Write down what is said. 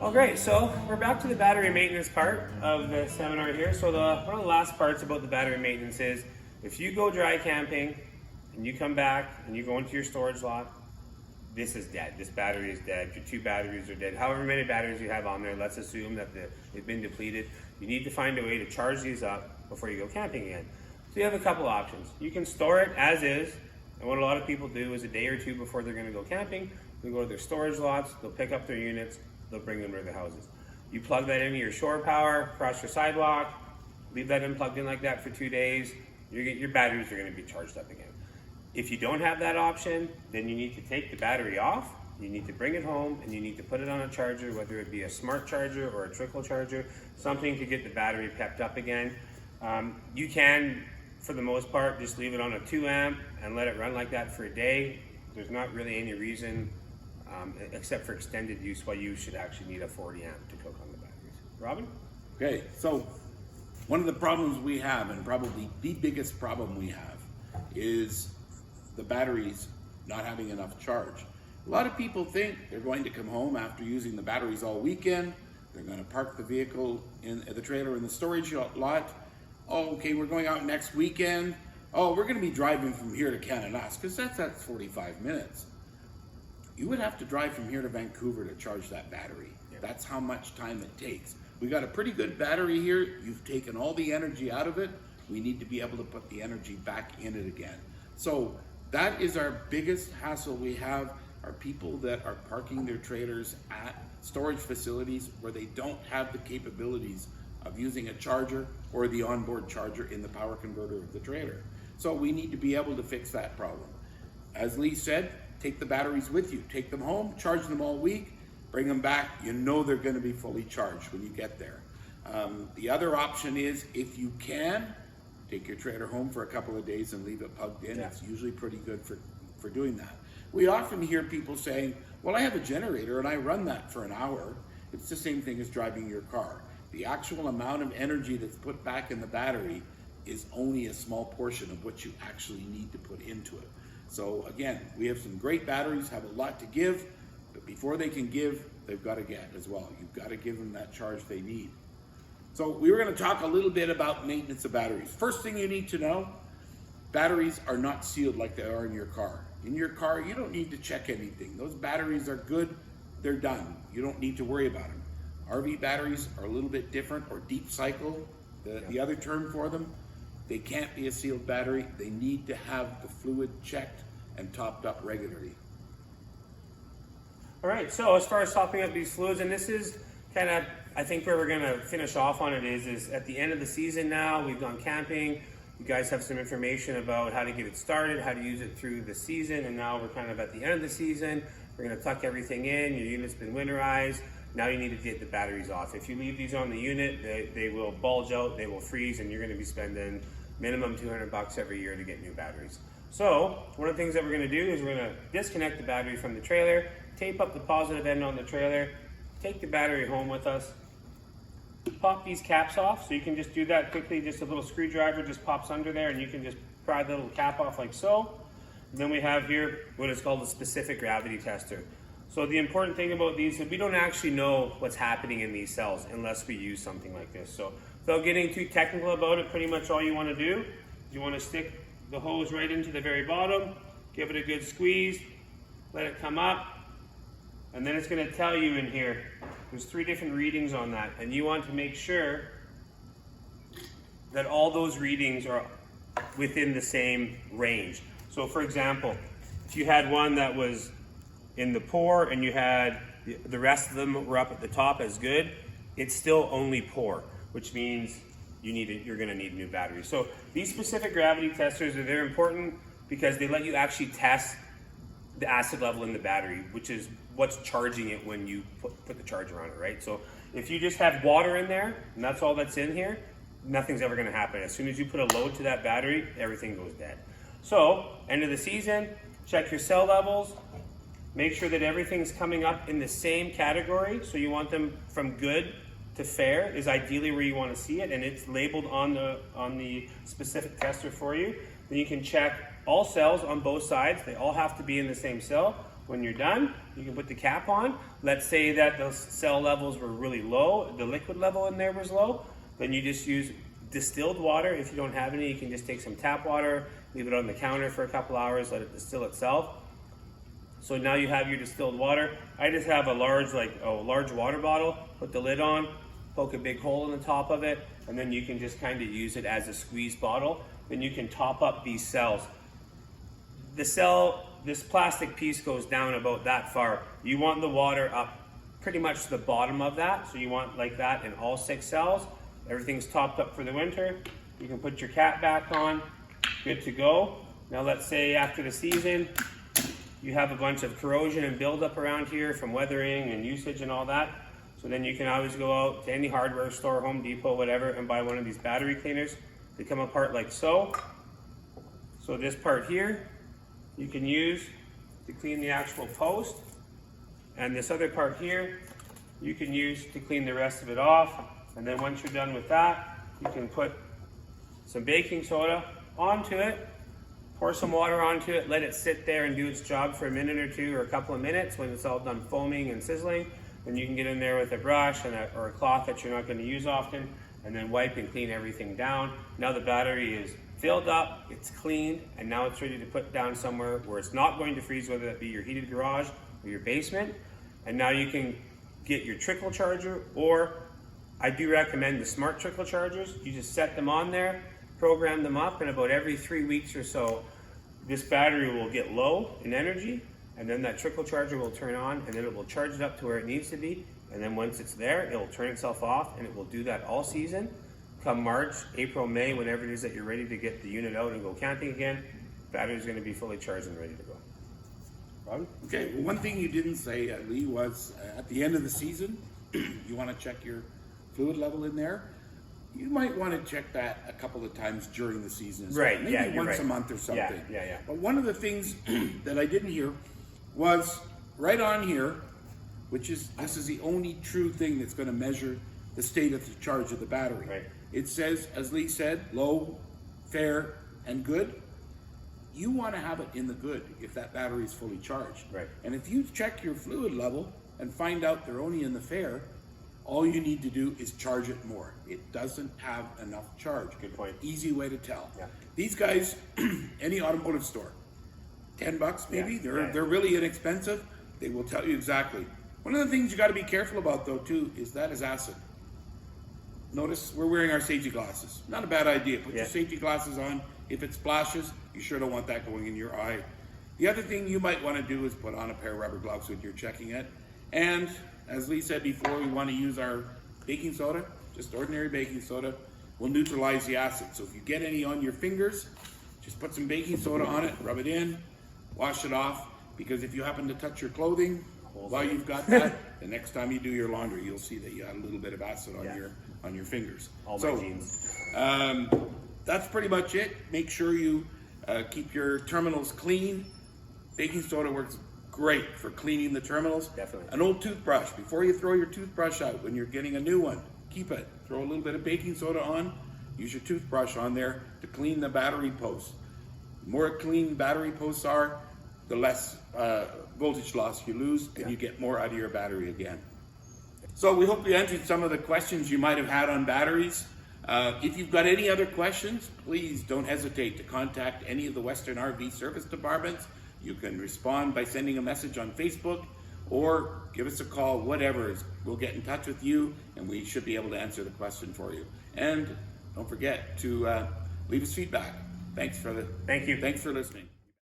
Oh, great. So we're back to the battery maintenance part of the seminar here. So one of the last parts about the battery maintenance is if you go dry camping and you come back and you go into your storage lot, this is dead. This battery is dead. Your 2 batteries are dead. However many batteries you have on there, let's assume that they've been depleted. You need to find a way to charge these up before you go camping again. So you have a couple options. You can store it as is, and what a lot of people do is a day or 2 before they're going to go camping, they'll go to their storage lots, they'll pick up their units, they'll bring them to their houses. You plug that into your shore power across your sidewalk, leave that plugged in like that for 2 days, your batteries are going to be charged up again. If you don't have that option, then you need to take the battery off, you need to bring it home, and you need to put it on a charger, whether it be a smart charger or a trickle charger, something to get the battery pepped up again. You can, for the most part, just leave it on a 2 amp and let it run like that for a day. There's not really any reason, except for extended use, why you should actually need a 40 amp to cook on the batteries. Robin? Okay, so one of the problems we have, and probably the biggest problem we have, is the batteries not having enough charge. A lot of people think they're going to come home after using the batteries all weekend, they're going to park the vehicle in the trailer in the storage lot. Oh, okay, we're going out next weekend. Oh, we're going to be driving from here to Canada, because that's 45 minutes. You would have to drive from here to Vancouver to charge that battery. Yep. That's how much time it takes. We got a pretty good battery here. You've taken all the energy out of it. We need to be able to put the energy back in it again. So that is our biggest hassle we have, are people that are parking their trailers at storage facilities where they don't have the capabilities of using a charger or the onboard charger in the power converter of the trailer. So we need to be able to fix that problem. As Lee said, take the batteries with you. Take them home, charge them all week, bring them back. You know they're going to be fully charged when you get there. The other option is, if you can, take your trailer home for a couple of days and leave it plugged in. Yeah. It's usually pretty good for doing that. We often hear people saying, well, I have a generator and I run that for an hour. It's the same thing as driving your car. The actual amount of energy that's put back in the battery is only a small portion of what you actually need to put into it. So again, we have some great batteries, have a lot to give, but before they can give, they've got to get as well. You've got to give them that charge they need. So we were going to talk a little bit about maintenance of batteries. First thing you need to know, batteries are not sealed like they are in your car. In your car, you don't need to check anything. Those batteries are good, they're done. You don't need to worry about them. RV batteries are a little bit different, or deep cycle, the other term for them. They can't be a sealed battery. They need to have the fluid checked and topped up regularly. All right, so as far as topping up these fluids, and this is kind of, I think where we're going to finish off on it is at the end of the season now, we've gone camping. You guys have some information about how to get it started, how to use it through the season, and now we're kind of at the end of the season. We're going to tuck everything in. Your unit's been winterized. Now you need to get the batteries off. If you leave these on the unit, they will bulge out, they will freeze, and you're going to be spending minimum $200 every year to get new batteries. So one of the things that we're going to do is we're going to disconnect the battery from the trailer, tape up the positive end on the trailer, take the battery home with us, pop these caps off. So you can just do that quickly. Just a little screwdriver just pops under there, and you can just pry the little cap off like so. And then we have here what is called a specific gravity tester. So the important thing about these is we don't actually know what's happening in these cells unless we use something like this. So without getting too technical about it, pretty much all you want to do is you want to stick the hose right into the very bottom, give it a good squeeze, let it come up, and then it's going to tell you in here, there's 3 different readings on that, and you want to make sure that all those readings are within the same range. So for example, if you had one that was in the poor and you had the rest of them were up at the top as good, it's still only poor, which means you're going to need new batteries. So these specific gravity testers they're important because they let you actually test the acid level in the battery, which is what's charging it when you put the charger on it, right? So if you just have water in there and that's all that's in here, nothing's ever going to happen. As soon as you put a load to that battery, everything goes dead. So end of the season, check your cell levels. Make sure that everything's coming up in the same category. So you want them from good to fair is ideally where you want to see it, and it's labeled on the specific tester for you. Then you can check all cells on both sides. They all have to be in the same cell. When you're done, you can put the cap on. Let's say that those cell levels were really low, the liquid level in there was low, then you just use distilled water. If you don't have any, you can just take some tap water, leave it on the counter for a couple hours, let it distill itself. So now you have your distilled water. I just have a large water bottle, put the lid on, poke a big hole in the top of it, and then you can just kind of use it as a squeeze bottle. Then you can top up these cells. This plastic piece goes down about that far. You want the water up pretty much to the bottom of that. So you want like that in all 6 cells. Everything's topped up for the winter. You can put your cap back on, good to go. Now let's say after the season, you have a bunch of corrosion and buildup around here from weathering and usage and all that. So then you can always go out to any hardware store, Home Depot, whatever, and buy one of these battery cleaners. They come apart like so. So this part here, you can use to clean the actual post. And this other part here, you can use to clean the rest of it off. And then once you're done with that, you can put some baking soda onto it, pour some water onto it, let it sit there and do its job for a minute or two or a couple of minutes. When it's all done foaming and sizzling, then you can get in there with a brush or a cloth that you're not going to use often, and then wipe and clean everything down. Now the battery is filled up, it's cleaned, and now it's ready to put down somewhere where it's not going to freeze, whether that be your heated garage or your basement. And now you can get your Trickle Charger, or I do recommend the smart Trickle Chargers. You just set them on there, program them up, and about every 3 weeks or so, this battery will get low in energy, and then that Trickle Charger will turn on, and then it will charge it up to where it needs to be. And then once it's there, it will turn itself off, and it will do that all season. Come March, April, May, whenever it is that you're ready to get the unit out and go camping again, battery is going to be fully charged and ready to go. Rob? Okay, well, one thing you didn't say, Lee, was at the end of the season, you want to check your fluid level in there. You might want to check that a couple of times during the season as well. Right, Maybe yeah, you're once right. a month or something. Yeah. But one of the things that I didn't hear was right on here, which is, this is the only true thing that's going to measure the state of the charge of the battery. Right. It says, as Lee said, low, fair, and good. You want to have it in the good if that battery is fully charged. Right. And if you check your fluid level and find out they're only in the fair, all you need to do is charge it more. It doesn't have enough charge. Good point. Easy way to tell. Yeah. These guys, any automotive store, $10 maybe, they're really inexpensive. They will tell you exactly. One of the things you got to be careful about though too is that is acid. Notice we're wearing our safety glasses. Not a bad idea. Put your safety glasses on. If it splashes, you sure don't want that going in your eye. The other thing you might want to do is put on a pair of rubber gloves when you're checking it. And as Lee said before, we want to use our baking soda, just ordinary baking soda. Will neutralize the acid. So if you get any on your fingers, just put some baking soda on it, rub it in, wash it off. Because if you happen to touch your clothing while you've got that, the next time you do your laundry, you'll see that you had a little bit of acid on your fingers. All my jeans. That's pretty much it. Make sure you keep your terminals clean. Baking soda works great for cleaning the terminals. Definitely. An old toothbrush, before you throw your toothbrush out when you're getting a new one, keep it. Throw a little bit of baking soda on, use your toothbrush on there to clean the battery posts. The more clean battery posts are, the less voltage loss you lose, and you get more out of your battery again. So we hope we answered some of the questions you might have had on batteries. If you've got any other questions, please don't hesitate to contact any of the Western RV service departments. You can respond by sending a message on Facebook or give us a call, whatever. We'll get in touch with you and we should be able to answer the question for you. And don't forget to leave us feedback. Thank you. Thanks for listening.